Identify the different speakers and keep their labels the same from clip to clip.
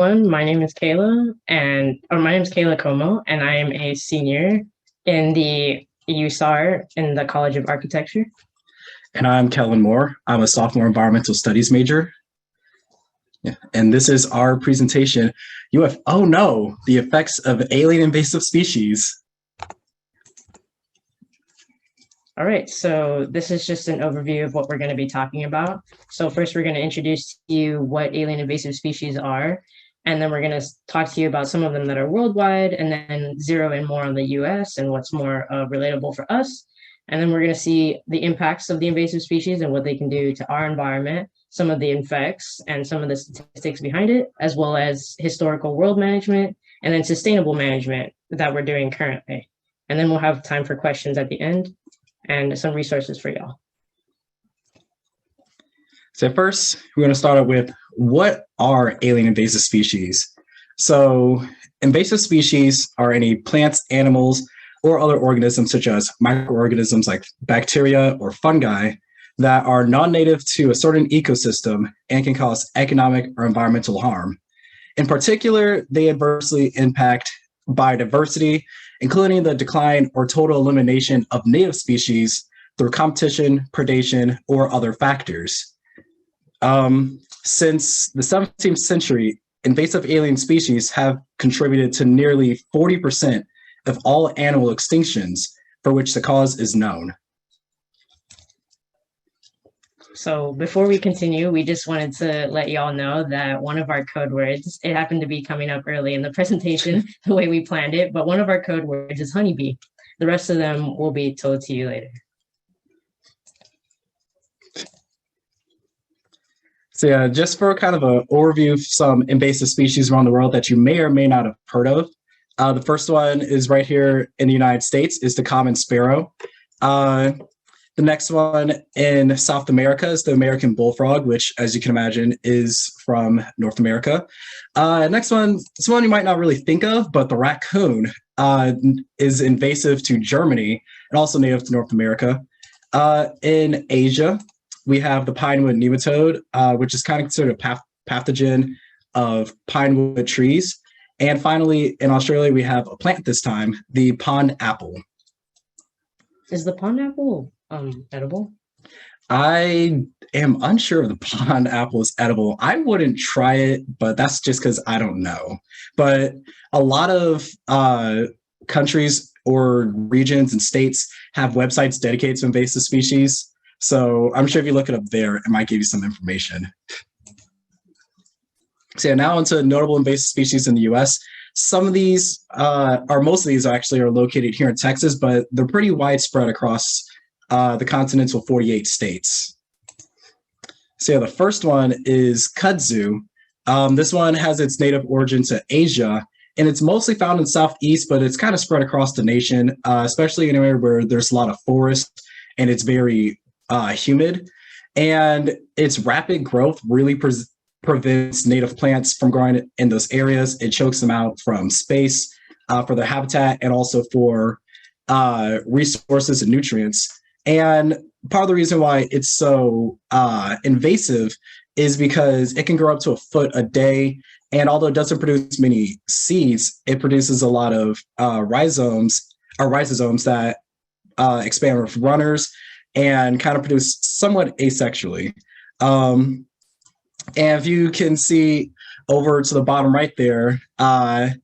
Speaker 1: My name is Kayla, my name is Kayla Komo, and I am a senior in the USAR in the College of Architecture.
Speaker 2: And I'm Kellen Moore. I'm a sophomore environmental studies major. Yeah. And this is our presentation, Oh no, the effects of alien invasive species.
Speaker 1: All right, so this is just an overview of what we're going to be talking about. So first, we're going to introduce to you what alien invasive species are, and then we're going to talk to you about some of them that are worldwide, and then zero in more on the US and what's more relatable for us. And then we're going to see the impacts of the invasive species and what they can do to our environment, some of the effects and some of the statistics behind it, as well as historical world management, and then sustainable management that we're doing currently. And then we'll have time for questions at the end and some resources for y'all.
Speaker 2: So first, we're going to start out with what are alien invasive species? So invasive species are any plants, animals, or other organisms such as microorganisms like bacteria or fungi that are non-native to a certain ecosystem and can cause economic or environmental harm. In particular, they adversely impact biodiversity, including the decline or total elimination of native species through competition, predation, or other factors. Since the 17th century, invasive alien species have contributed to nearly 40% of all animal extinctions for which the cause is known.
Speaker 1: So before we continue, we just wanted to let y'all know that one of our code words, it happened to be coming up early in the presentation, the way we planned it, but one of our code words is honeybee. The rest of them will be told to you later.
Speaker 2: So yeah, just for kind of an overview of some invasive species around the world that you may or may not have heard of. The first one is right here in the United States is the common sparrow. The next one in South America is the American bullfrog, which, as you can imagine, is from North America. Next one, it's one you might not really think of, but the raccoon is invasive to Germany and also native to North America. In Asia, we have the pinewood nematode, which is kind of considered a pathogen of pinewood trees. And finally, in Australia, we have a plant this time, the pond apple.
Speaker 1: Is the pond apple edible?
Speaker 2: I am unsure if the pond apple is edible. I wouldn't try it, but that's just because I don't know. But a lot of countries or regions and states have websites dedicated to invasive species. So I'm sure if you look it up there, it might give you some information. So yeah, now into notable invasive species in the US. Some of these, or most of these actually are located here in Texas, but they're pretty widespread across the continental 48 states. So yeah, the first one is kudzu. This one has its native origin to Asia, and it's mostly found in Southeast, but it's kind of spread across the nation, especially in an area where there's a lot of forest and it's very humid. And its rapid growth really prevents native plants from growing in those areas. It chokes them out from space for their habitat and also for resources and nutrients. And part of the reason why it's so invasive is because it can grow up to a foot a day. And although it doesn't produce many seeds, it produces a lot of rhizomes that expand with runners and kind of produce somewhat asexually. And if you can see over to the bottom right there, I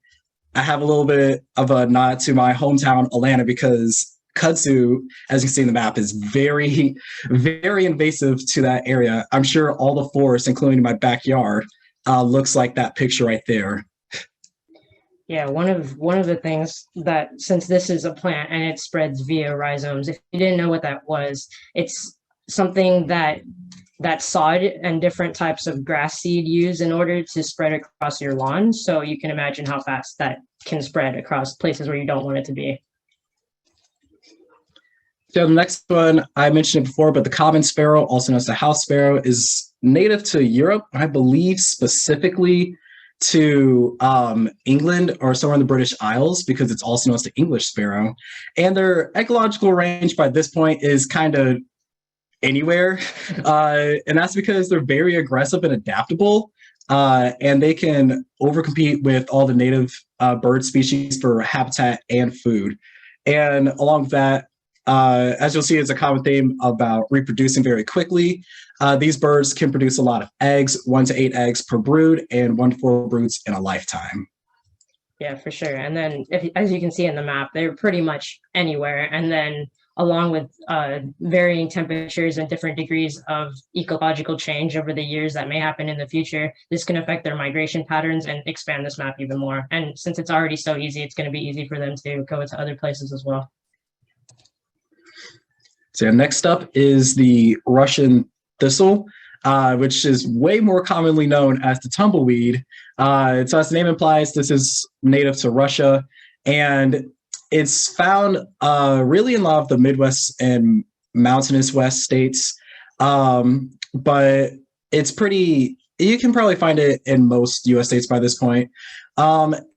Speaker 2: have a little bit of a nod to my hometown, Atlanta, because kudzu, as you can see in the map, is very, very invasive to that area. I'm sure all the forest, including my backyard, looks like that picture right there.
Speaker 1: Yeah, one of the things that, since this is a plant and it spreads via rhizomes, if you didn't know what that was, it's something that sod and different types of grass seed use in order to spread across your lawn. So you can imagine how fast that can spread across places where you don't want it to be.
Speaker 2: So the next one, I mentioned it before, but the common sparrow, also known as the house sparrow, is native to Europe, I believe specifically to England or somewhere in the British Isles, because it's also known as the English sparrow. And their ecological range by this point is kind of anywhere. And that's because they're very aggressive and adaptable. and they can overcompete with all the native bird species for habitat and food. And along with that, as you'll see, it's a common theme about reproducing very quickly. These birds can produce a lot of eggs, 1 to 8 eggs per brood, and 1 to 4 broods in a lifetime.
Speaker 1: Yeah, for sure. And then, as you can see in the map, they're pretty much anywhere. And then, along with varying temperatures and different degrees of ecological change over the years that may happen in the future, this can affect their migration patterns and expand this map even more. And since it's already so easy, it's going to be easy for them to go into other places as well.
Speaker 2: So next up is the Russian thistle, which is way more commonly known as the tumbleweed. So as the name implies, this is native to Russia, and it's found really in a lot of the Midwest and mountainous West states, but it's pretty, you can probably find it in most US states by this point.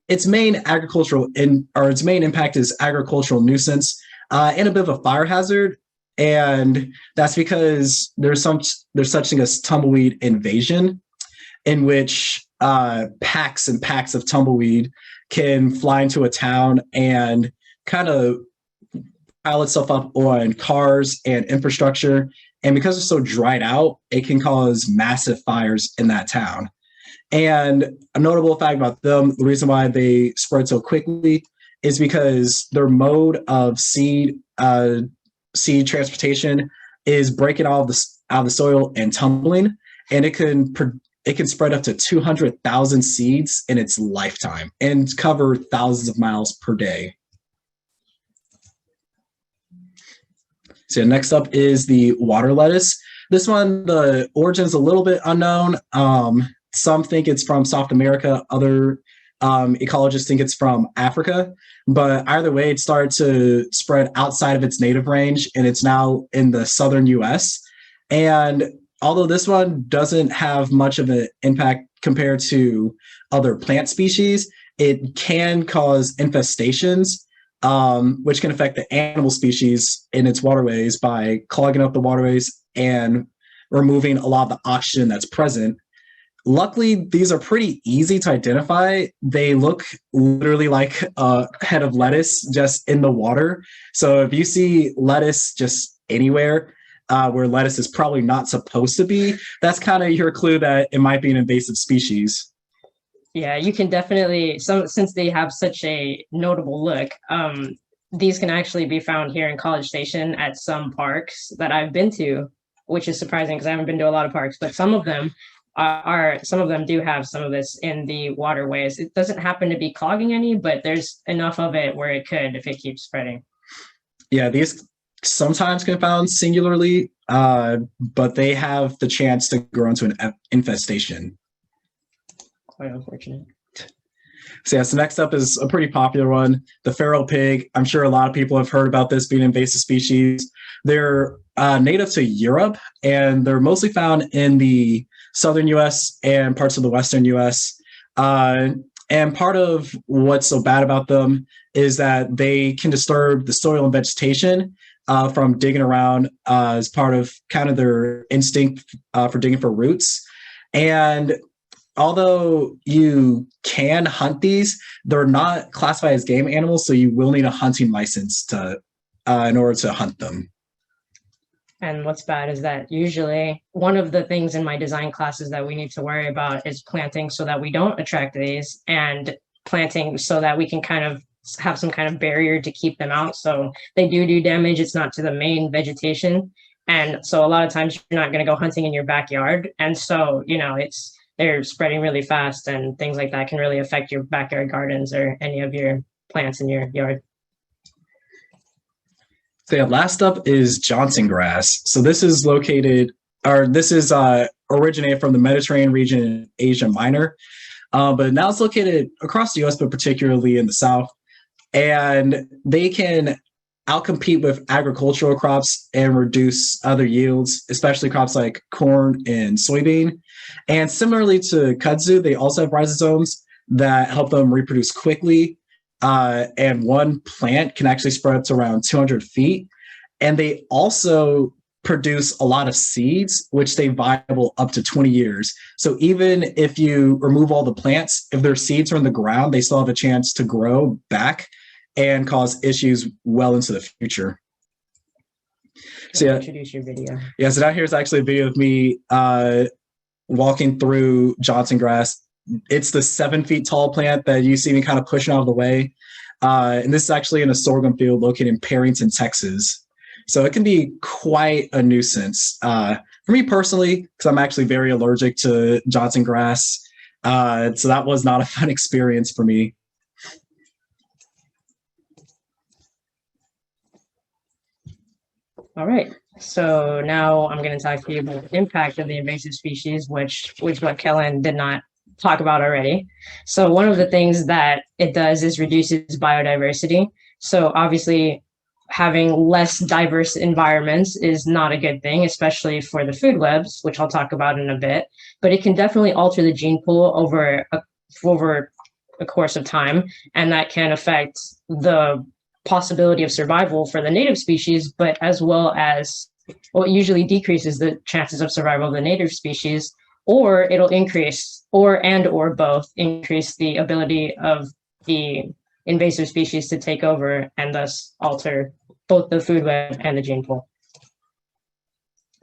Speaker 2: Its main its main impact is agricultural nuisance and a bit of a fire hazard. And that's because there's such thing as tumbleweed invasion, in which packs and packs of tumbleweed can fly into a town and kind of pile itself up on cars and infrastructure. And because it's so dried out, it can cause massive fires in that town. And a notable fact about them, the reason why they spread so quickly is because their mode of seed transportation is breaking out of the soil and tumbling, and it can spread up to 200,000 seeds in its lifetime and cover thousands of miles per day. So next up is the water lettuce. This one, the origin is a little bit unknown. Some think it's from South America. Other ecologists think it's from Africa. But either way, it started to spread outside of its native range, and it's now in the southern US. And although this one doesn't have much of an impact compared to other plant species, it can cause infestations, which can affect the animal species in its waterways by clogging up the waterways and removing a lot of the oxygen that's present. Luckily, these are pretty easy to identify. They look literally like a head of lettuce just in the water. So if you see lettuce just anywhere where lettuce is probably not supposed to be, that's kind of your clue that it might be an invasive species.
Speaker 1: Yeah, you can definitely, since they have such a notable look, these can actually be found here in College Station at some parks that I've been to, which is surprising because I haven't been to a lot of parks, but some of them do have some of this in the waterways. It doesn't happen to be clogging any, but there's enough of it where it could if it keeps spreading. Yeah,
Speaker 2: these sometimes can be found singularly, but they have the chance to grow into an infestation.
Speaker 1: Quite unfortunate.
Speaker 2: So next up is a pretty popular one, the feral pig. I'm sure a lot of people have heard about this being an invasive species. They're native to Europe, and they're mostly found in the southern US and parts of the western US. And part of what's so bad about them is that they can disturb the soil and vegetation from digging around as part of kind of their instinct for digging for roots. And although you can hunt these, they're not classified as game animals, so you will need a hunting license in order to hunt them.
Speaker 1: And what's bad is that usually one of the things in my design classes that we need to worry about is planting so that we don't attract these, and planting so that we can kind of have some kind of barrier to keep them out. So they do damage. It's not to the main vegetation. And so a lot of times you're not going to go hunting in your backyard. And so, they're spreading really fast, and things like that can really affect your backyard gardens or any of your plants in your yard.
Speaker 2: So last up is Johnson grass. So this is originated from the Mediterranean region in Asia Minor, but now it's located across the US, but particularly in the South. And they can outcompete with agricultural crops and reduce other yields, especially crops like corn and soybean. And similarly to kudzu, they also have rhizomes that help them reproduce quickly. And one plant can actually spread up to around 200 feet. And they also produce a lot of seeds, which stay viable up to 20 years. So even if you remove all the plants, if their seeds are in the ground, they still have a chance to grow back and cause issues well into the future. So yeah,
Speaker 1: introduce your video.
Speaker 2: Yeah, so now here's actually a video of me walking through Johnson grass. It's the 7 feet tall plant that you see me kind of pushing out of the way. And this is actually in a sorghum field located in Perryton, Texas. So it can be quite a nuisance. For me personally, because I'm actually very allergic to Johnson grass. So that was not a fun experience for me.
Speaker 1: All right. So now I'm going to talk to you about the impact of the invasive species, which what Kellen did not talk about already. So one of the things that it does is reduces biodiversity. So obviously, having less diverse environments is not a good thing, especially for the food webs, which I'll talk about in a bit. But it can definitely alter the gene pool over a course of time, and that can affect the possibility of survival for the native species, but as well as, well, it usually decreases the chances of survival of the native species, or it'll increase, or both increase the ability of the invasive species to take over and thus alter both the food web and the gene pool.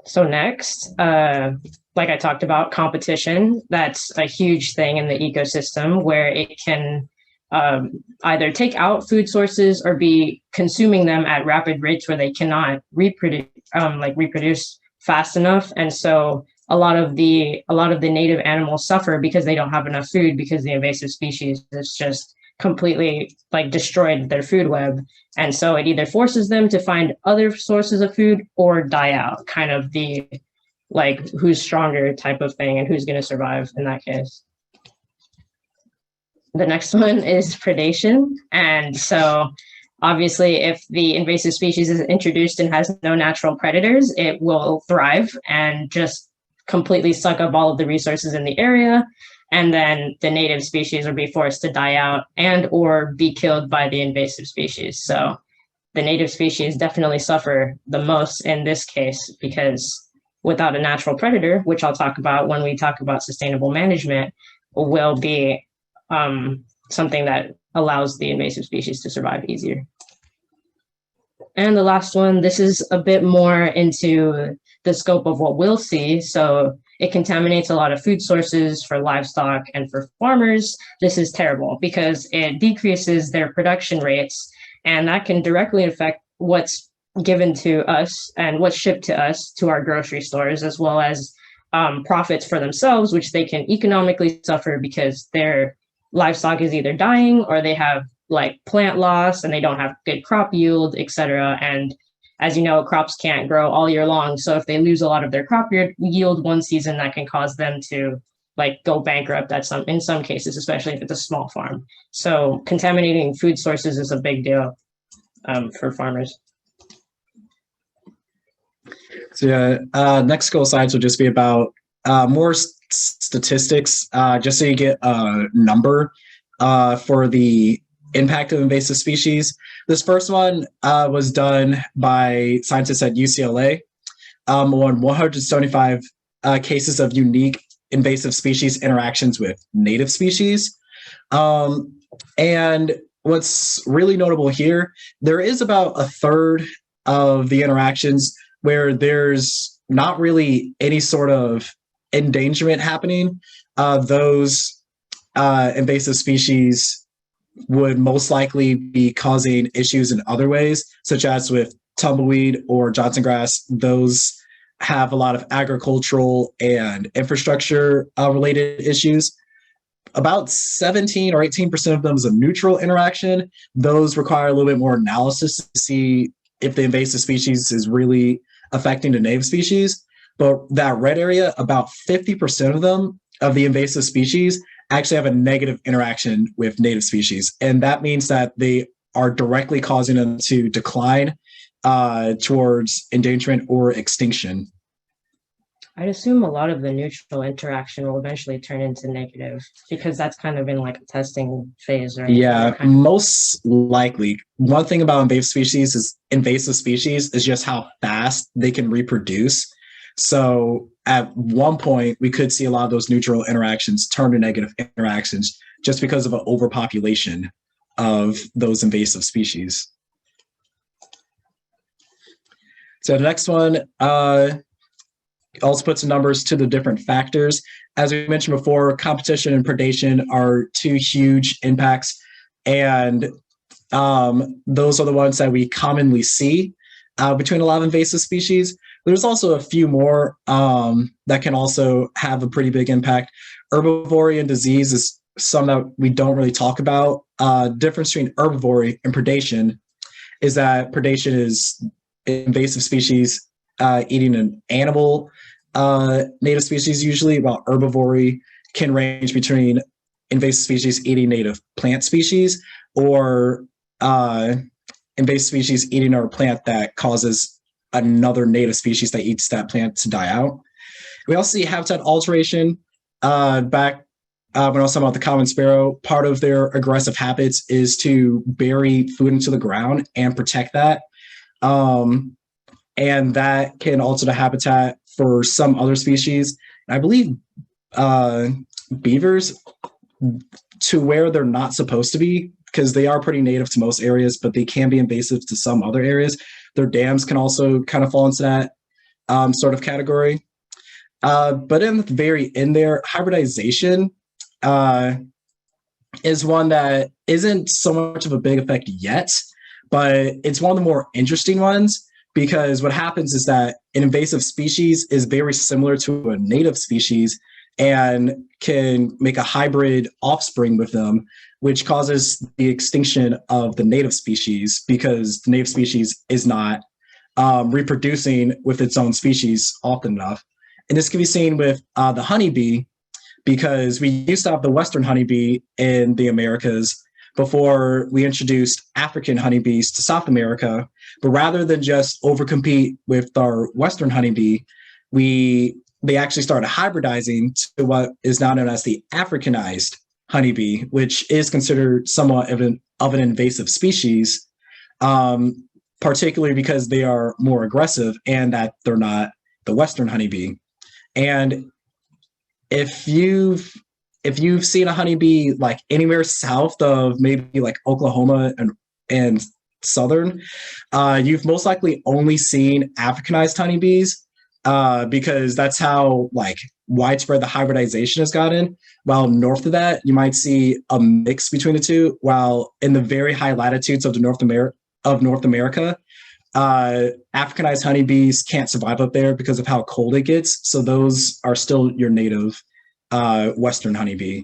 Speaker 1: So next, like I talked about, competition. That's a huge thing in the ecosystem where it can either take out food sources or be consuming them at rapid rates where they cannot reproduce fast enough. And so a lot of the native animals suffer because they don't have enough food, because the invasive species has just completely destroyed their food web. And so it either forces them to find other sources of food or die out, kind of the who's stronger type of thing and who's going to survive in that case. The next one is predation. And so obviously, if the invasive species is introduced and has no natural predators, it will thrive and just completely suck up all of the resources in the area. And then the native species will be forced to die out and or be killed by the invasive species. So the native species definitely suffer the most in this case, because without a natural predator, which I'll talk about when we talk about sustainable management, will be something that allows the invasive species to survive easier. And the last one, this is a bit more into the scope of what we'll see. So it contaminates a lot of food sources for livestock and for farmers. This is terrible because it decreases their production rates, and that can directly affect what's given to us and what's shipped to us to our grocery stores, as well as profits for themselves, which they can economically suffer because their livestock is either dying or they have plant loss and they don't have good crop yield, etc. And as you know, crops can't grow all year long. So if they lose a lot of their crop yield one season, that can cause them to go bankrupt in some cases, especially if it's a small farm. So contaminating food sources is a big deal for farmers.
Speaker 2: So yeah, next couple slides will just be about more statistics, just so you get a number for the impact of invasive species. This first one was done by scientists at UCLA on 175 cases of unique invasive species interactions with native species. And what's really notable here, there is about a third of the interactions where there's not really any sort of endangerment happening. Those invasive species would most likely be causing issues in other ways, such as with tumbleweed or Johnson grass. Those have a lot of agricultural and infrastructure related issues. About 17 or 18% of them is a neutral interaction. Those require a little bit more analysis to see if the invasive species is really affecting the native species. But that red area, about 50% of them, of the invasive species, actually have a negative interaction with native species. And that means that they are directly causing them to decline towards endangerment or extinction.
Speaker 1: I'd assume a lot of the neutral interaction will eventually turn into negative because that's kind of in like a testing phase, right?
Speaker 2: Yeah, most likely. One thing about invasive species is just how fast they can reproduce. So at one point, we could see a lot of those neutral interactions turn to negative interactions just because of an overpopulation of those invasive species. So the next one also puts numbers to the different factors. As we mentioned before, competition and predation are two huge impacts, and those are the ones that we commonly see between a lot of invasive species. There's also a few more that can also have a pretty big impact. Herbivory and disease is some that we don't really talk about. Difference between herbivory and predation is that predation is invasive species eating an animal native species usually, while herbivory can range between invasive species eating native plant species or invasive species eating a plant that causes another native species that eats that plant to die out. We also see habitat alteration. Back when I was talking about the common sparrow, part of their aggressive habits is to bury food into the ground and protect that. And that can alter the habitat for some other species. I believe beavers, to where they're not supposed to be, because they are pretty native to most areas, but they can be invasive to some other areas. Their dams can also kind of fall into that sort of category. But in the very end there, hybridization is one that isn't so much of a big effect yet, but it's one of the more interesting ones, because what happens is that an invasive species is very similar to a native species and can make a hybrid offspring with them, which causes the extinction of the native species because the native species is not reproducing with its own species often enough. And this can be seen with the honeybee, because we used to have the Western honeybee in the Americas before we introduced African honeybees to South America. But rather than just overcompete with our Western honeybee, they actually started hybridizing to what is now known as the Africanized honeybee, which is considered somewhat of an invasive species, particularly because they are more aggressive and that they're not the Western honeybee. And if you've seen a honeybee like anywhere south of maybe like Oklahoma and southern, you've most likely only seen Africanized honeybees, because that's how like widespread the hybridization has gotten. While north of that, you might see a mix between the two. While in the very high latitudes of North America, Africanized honeybees can't survive up there because of how cold it gets. So those are still your native Western honeybee.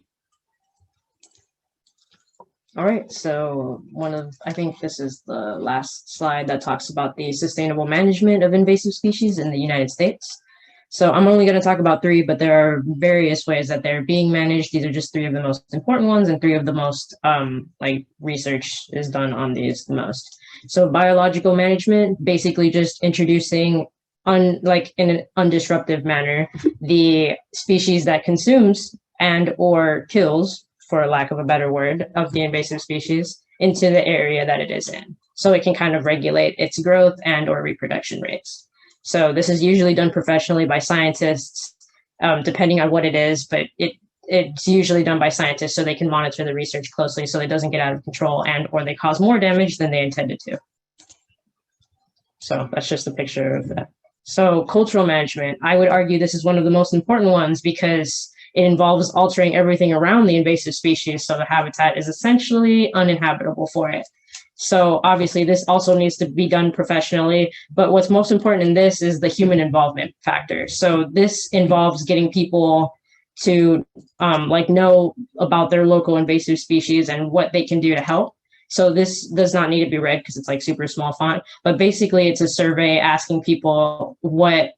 Speaker 1: All right, so I think this is the last slide that talks about the sustainable management of invasive species in the United States. So I'm only going to talk about 3, but there are various ways that they're being managed. These are just 3 of the most important ones and 3 of the most research is done on these the most. So biological management, basically just introducing in an undisruptive manner the species that consumes and or kills, for lack of a better word, of the invasive species into the area that it is in. So it can kind of regulate its growth and or reproduction rates. So this is usually done professionally by scientists, depending on what it is, but it's usually done by scientists so they can monitor the research closely so it doesn't get out of control and or they cause more damage than they intended to. So that's just a picture of that. So cultural management, I would argue this is one of the most important ones because it involves altering everything around the invasive species so the habitat is essentially uninhabitable for it. So obviously this also needs to be done professionally, but what's most important in this is the human involvement factor. So this involves getting people to know about their local invasive species and what they can do to help. So this does not need to be read because it's like super small font, but basically it's a survey asking people what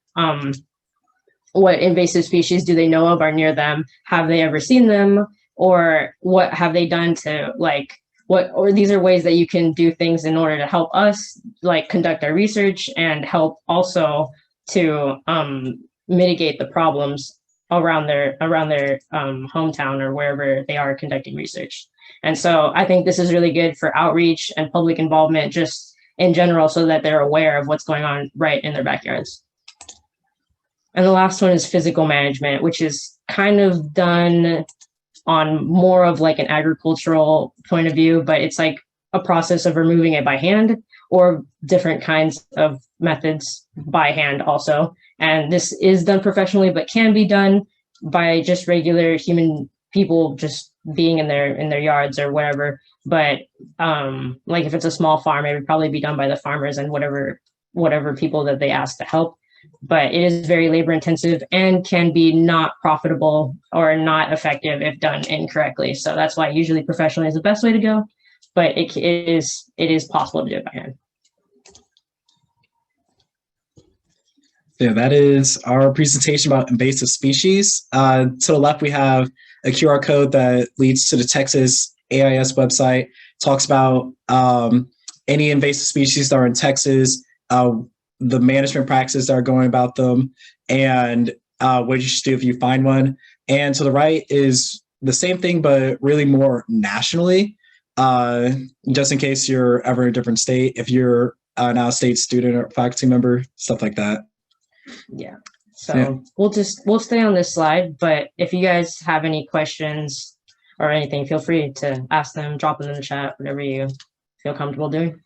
Speaker 1: invasive species do they know of are near them? Have they ever seen them? Or what have they done to or these are ways that you can do things in order to help us conduct our research and help also to mitigate the problems around their hometown or wherever they are conducting research. And so I think this is really good for outreach and public involvement just in general, so that they're aware of what's going on right in their backyards. And the last one is physical management, which is kind of done on more of like an agricultural point of view, but it's like a process of removing it by hand or different kinds of methods by hand also. And this is done professionally, but can be done by just regular human people just being in their yards or whatever. But like if it's a small farm, it would probably be done by the farmers and whatever people that they ask to help. But it is very labor intensive and can be not profitable or not effective if done incorrectly. So that's why usually professionally is the best way to go. But it is possible to do it by hand.
Speaker 2: Yeah, that is our presentation about invasive species. To the left, we have a QR code that leads to the Texas AIS website. Talks about any invasive species that are in Texas, the management practices that are going about them, and what you should do if you find one. And to the right is the same thing, but really more nationally, just in case you're ever in a different state, if you're an out-of-state student or faculty member, stuff like that.
Speaker 1: Yeah. So yeah. We'll stay on this slide, but if you guys have any questions or anything, feel free to ask them, drop them in the chat, whatever you feel comfortable doing.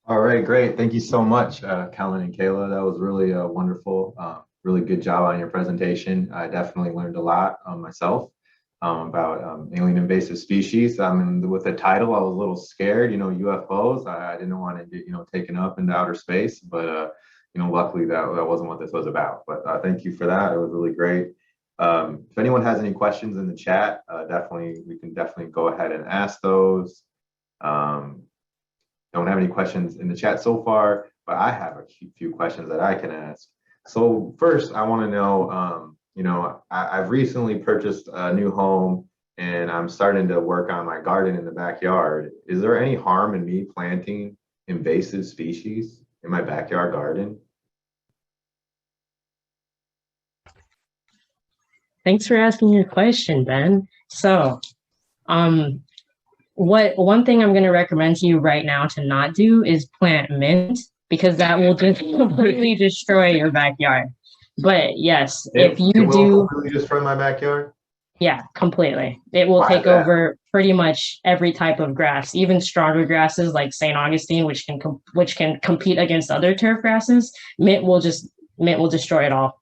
Speaker 3: All right, great. Thank you so much, Kellen and Kayla. That was really wonderful. Really good job on your presentation. I definitely learned a lot myself about alien invasive species. With the title, I was a little scared, UFOs. I didn't want to get, taken up into outer space, but, luckily that wasn't what this was about. But thank you for that. It was really great. If anyone has any questions in the chat, we can definitely go ahead and ask those. Don't have any questions in the chat so far, but I have a few questions that I can ask. So first, I want to know, I've recently purchased a new home and I'm starting to work on my garden in the backyard. Is there any harm in me planting invasive species in my backyard garden?
Speaker 1: Thanks for asking your question, Ben. So, one thing I'm going to recommend to you right now to not do is plant mint, because that will just completely destroy your backyard. But yes, if you do
Speaker 3: completely destroy my backyard.
Speaker 1: Yeah, completely. It will take over pretty much every type of grass, even stronger grasses like St. Augustine, which can compete against other turf grasses. Mint will destroy it all.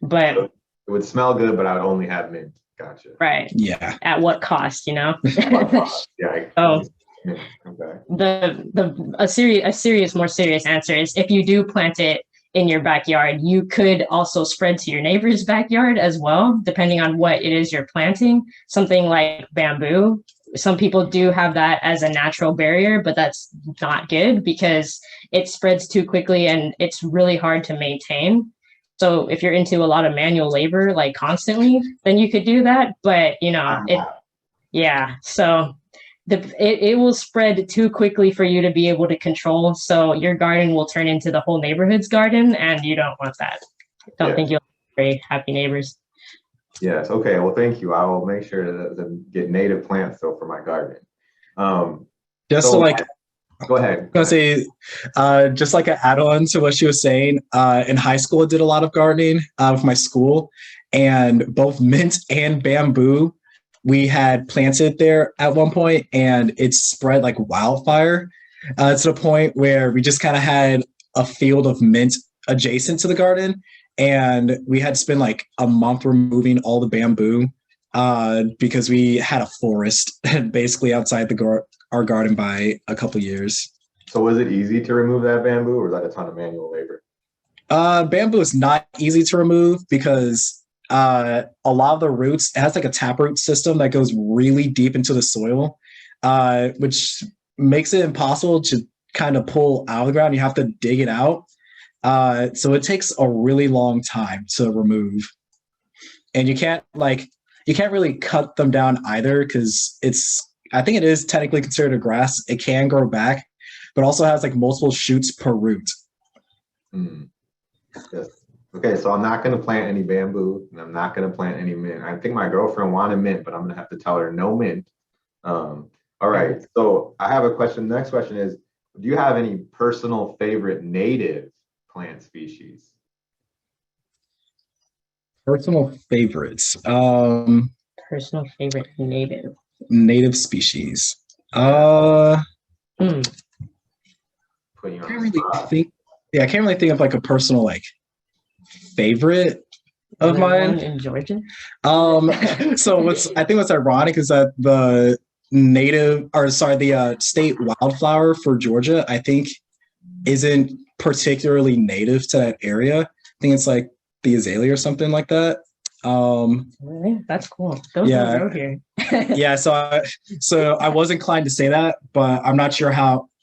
Speaker 1: But
Speaker 3: it would smell good, but I would only have mint. Gotcha.
Speaker 1: Right.
Speaker 2: Yeah.
Speaker 1: At what cost,
Speaker 3: Yeah.
Speaker 1: So
Speaker 3: okay.
Speaker 1: a more serious answer is, if you do plant it in your backyard, you could also spread to your neighbor's backyard as well, depending on what it is you're planting. Something like bamboo. Some people do have that as a natural barrier, but that's not good because it spreads too quickly and it's really hard to maintain. So if you're into a lot of manual labor, like constantly, then you could do that. But so it will spread too quickly for you to be able to control. So your garden will turn into the whole neighborhood's garden, and you don't want that. Don't think you'll have very happy neighbors.
Speaker 3: Yes. Okay. Well, thank you. I will make sure to get native plants though for my garden. Go ahead.
Speaker 2: I was gonna say, just like an add-on to what she was saying, in high school I did a lot of gardening with my school, and both mint and bamboo we had planted there at one point, and it spread like wildfire to the point where we just kind of had a field of mint adjacent to the garden, and we had to spend like a month removing all the bamboo because we had a forest basically outside our garden by a couple years.
Speaker 3: So was it easy to remove that bamboo, or was that a ton of manual labor?
Speaker 2: Bamboo is not easy to remove because a lot of the roots, it has like a taproot system that goes really deep into the soil, which makes it impossible to kind of pull out of the ground. You have to dig it out. So it takes a really long time to remove. And you can't really cut them down either, because I think it is technically considered a grass. It can grow back, but also has like multiple shoots per root.
Speaker 3: Yes. Okay, so I'm not going to plant any bamboo, and I'm not going to plant any mint. I think my girlfriend wanted mint, but I'm going to have to tell her no mint. All right, so I have a question. The next question is, do you have any personal favorite native plant species?
Speaker 2: Personal favorites.
Speaker 1: Personal favorite
Speaker 2: Native species.
Speaker 3: Put you
Speaker 2: I
Speaker 3: on
Speaker 2: can't
Speaker 3: the
Speaker 2: really
Speaker 3: spot.
Speaker 2: think. Yeah, I can't really think of like a personal like favorite of mine.
Speaker 1: in Georgia.
Speaker 2: So what's ironic is that the state wildflower for Georgia, I think, isn't particularly native to that area. I think it's like the azalea or something like that.
Speaker 1: Really? That's cool. Those
Speaker 2: Yeah.
Speaker 1: don't grow here.
Speaker 2: Yeah, so I was inclined to say that, but I'm not sure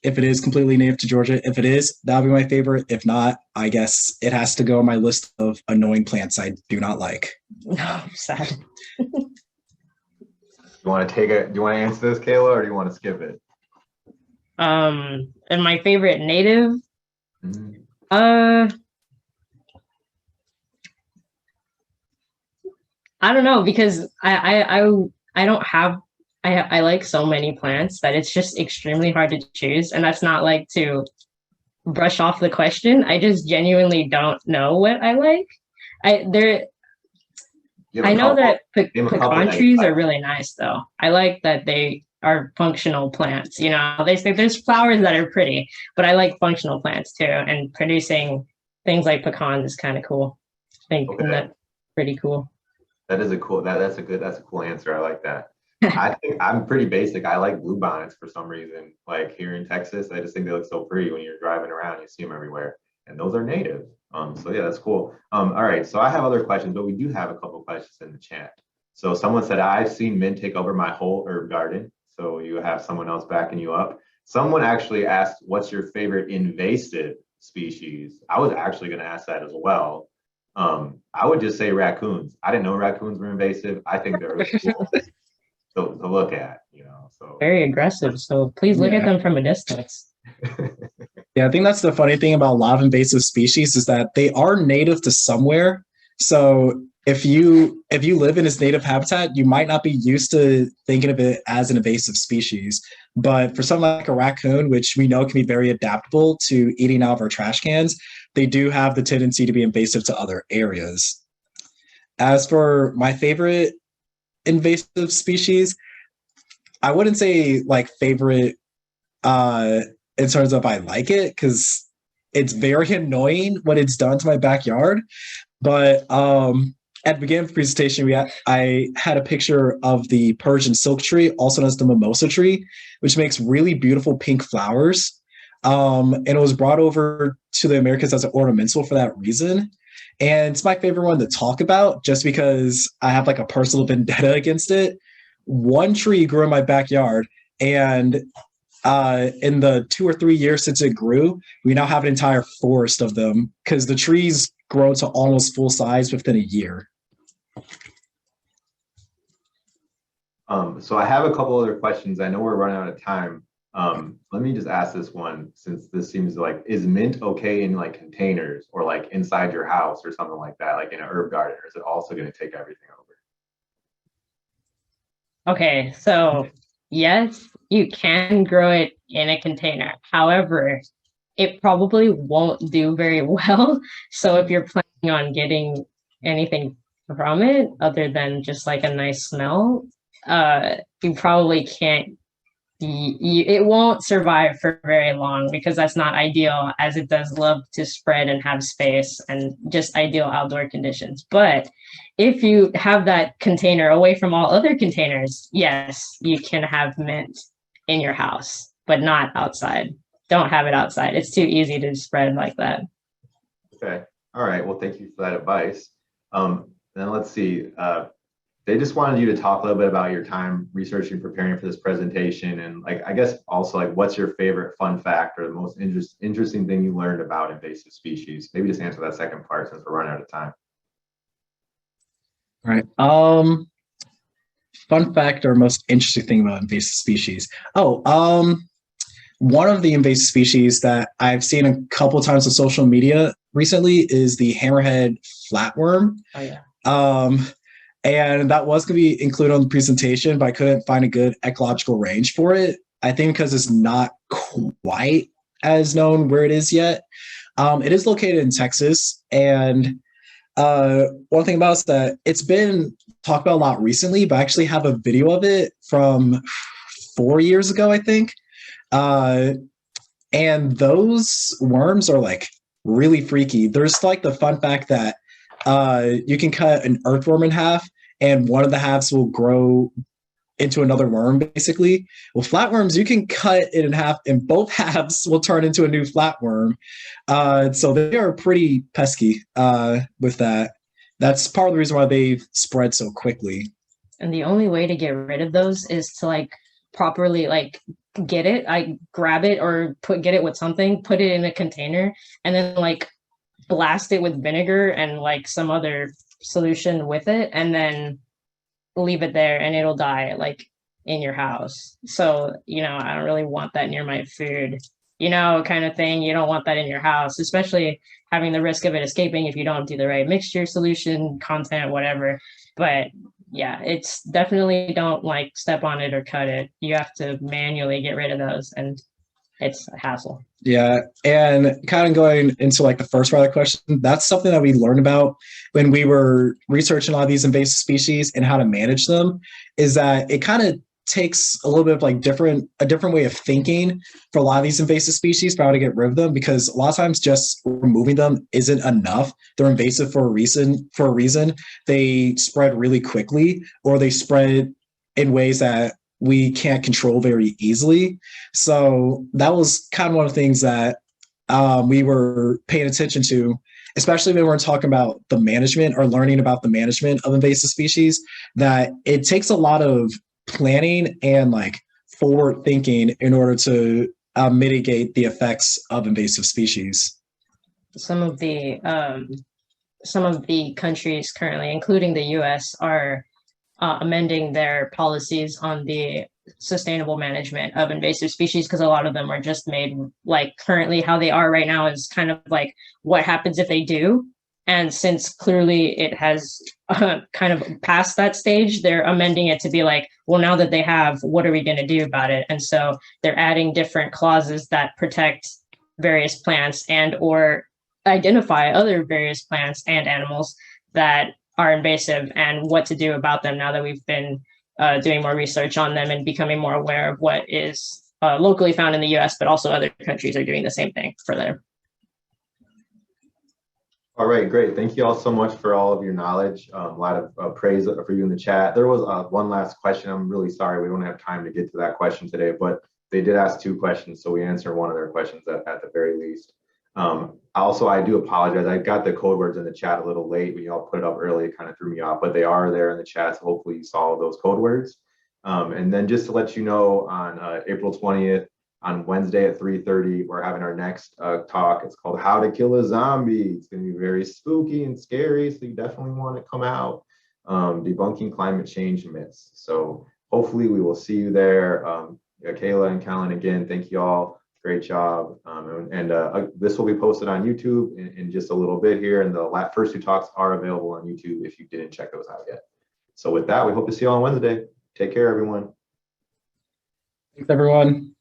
Speaker 2: if it is completely native to Georgia. If it is, that'll be my favorite. If not, I guess it has to go on my list of annoying plants I do not like.
Speaker 1: No, sad.
Speaker 3: You want to take it? Do you want to answer this, Kayla, or do you want to skip it?
Speaker 1: And my favorite native, I don't know, because I don't have I like so many plants that it's just extremely hard to choose, and that's not like to brush off the question. I just genuinely don't know what I like. I know that pecan trees are really nice though. I like that they are functional plants. You know, they say there's flowers that are pretty, but I like functional plants too, and producing things like pecans is kind of cool. I think that's pretty cool.
Speaker 3: That is a cool that's a cool answer. I like that. I think I'm pretty basic. I like bluebonnets for some reason. Like here in Texas, I just think they look so pretty when you're driving around. You see them everywhere, and those are native. So yeah, that's cool. All right, so I have other questions, but we do have a couple questions in the chat. So someone said, I've seen mint take over my whole herb garden. So you have someone else backing you up. Someone actually asked, what's your favorite invasive species? I was actually going to ask that as well. I would just say raccoons. I didn't know raccoons were invasive. I think they're really cool to look at, you know. So
Speaker 1: very aggressive. So please look at them from a distance.
Speaker 2: Yeah, I think that's the funny thing about a lot of invasive species is that they are native to somewhere. So if you live in its native habitat, you might not be used to thinking of it as an invasive species. But for something like a raccoon, which we know can be very adaptable to eating out of our trash cans, they do have the tendency to be invasive to other areas. As for my favorite invasive species, I wouldn't say like favorite in terms of I like it, because it's very annoying when it's done to my backyard. But at the beginning of the presentation, I had a picture of the Persian silk tree, also known as the mimosa tree, which makes really beautiful pink flowers. And it was brought over to the Americas as an ornamental for that reason. And it's my favorite one to talk about just because I have like a personal vendetta against it. One tree grew in my backyard, and in the 2 or 3 years since it grew, we now have an entire forest of them because the trees grow to almost full size within a year.
Speaker 3: So I have a couple other questions. I know we're running out of time. Let me just ask this one, since this seems like, is mint okay in like containers or like inside your house or something like that, like in an herb garden, or is it also going to take everything over?
Speaker 1: Okay, so yes, you can grow it in a container. However, it probably won't do very well. So if you're planning on getting anything from it other than just like a nice smell, you probably can't. It won't survive for very long because that's not ideal, as it does love to spread and have space and just ideal outdoor conditions. But if you have that container away from all other containers, yes, you can have mint in your house, but not outside. Don't have it outside. It's too easy to spread like that.
Speaker 3: Okay. All right. Well, thank you for that advice. Then let's see. They just wanted you to talk a little bit about your time researching, preparing for this presentation, and like, I guess also like, what's your favorite fun fact or the most interesting thing you learned about invasive species? Maybe just answer that second part since we're running out of time.
Speaker 2: All right. Fun fact or most interesting thing about invasive species. one of the invasive species that I've seen a couple times on social media recently is the Hammerhead Flatworm.
Speaker 1: Oh yeah.
Speaker 2: And that was going to be included on the presentation, but I couldn't find a good ecological range for it. I think because it's not quite as known where it is yet. It is located in Texas, and one thing about it is that it's been talked about a lot recently, but I actually have a video of it from 4 years ago, I think. And those worms are like really freaky. There's like the fun fact that you can cut an earthworm in half, and one of the halves will grow into another worm, basically. Well, flatworms, you can cut it in half, and both halves will turn into a new flatworm. So they are pretty pesky with that. That's part of the reason why they've spread so quickly.
Speaker 1: And the only way to get rid of those is to like properly like get it, I grab it or get it with something, put it in a container, and then like blast it with vinegar and like some other solution with it, and then leave it there, and it'll die like in your house. So, I don't really want that near my food, kind of thing. You don't want that in your house, especially having the risk of it escaping if you don't do the right mixture, solution, content, whatever. But yeah, it's definitely don't like step on it or cut it. You have to manually get rid of those, and it's a hassle.
Speaker 2: Yeah, and kind of going into like the first part of the question, that's something that we learned about when we were researching a lot of these invasive species and how to manage them, is that it kind of takes a little bit of like a different way of thinking for a lot of these invasive species for how to get rid of them, because a lot of times just removing them isn't enough. They're invasive for a reason. They spread really quickly, or they spread in ways that we can't control very easily. So that was kind of one of the things that we were paying attention to, especially when we're talking about the management or learning about the management of invasive species, that it takes a lot of planning and like forward thinking in order to mitigate the effects of invasive species.
Speaker 1: Some of the countries currently, including the US, are amending their policies on the sustainable management of invasive species, because a lot of them are just made like currently how they are right now is kind of like what happens if they do. And since clearly it has kind of passed that stage, they're amending it to be like, well, now that they have, what are we going to do about it? And so they're adding different clauses that protect various plants and or identify other various plants and animals that are invasive and what to do about them now that we've been doing more research on them and becoming more aware of what is locally found in the US, but also other countries are doing the same thing for them.
Speaker 3: All right, great. Thank you all so much for all of your knowledge. A lot of praise for you in the chat. There was one last question. I'm really sorry we don't have time to get to that question today, but they did ask 2 questions, so we answered one of their questions at the very least. Also, I do apologize. I got the code words in the chat a little late. When y'all put it up early, it kind of threw me off, but they are there in the chat, so hopefully you saw those code words. And then just to let you know, on April 20th, on Wednesday at 3:30, we're having our next talk. It's called How to Kill a Zombie. It's going to be very spooky and scary, so you definitely want to come out. Debunking climate change myths. So hopefully we will see you there. Kayla and Kellen, again, thank you all. Great job. This will be posted on YouTube in just a little bit here. And the first 2 talks are available on YouTube if you didn't check those out yet. So with that, we hope to see you all on Wednesday. Take care, everyone.
Speaker 2: Thanks, everyone.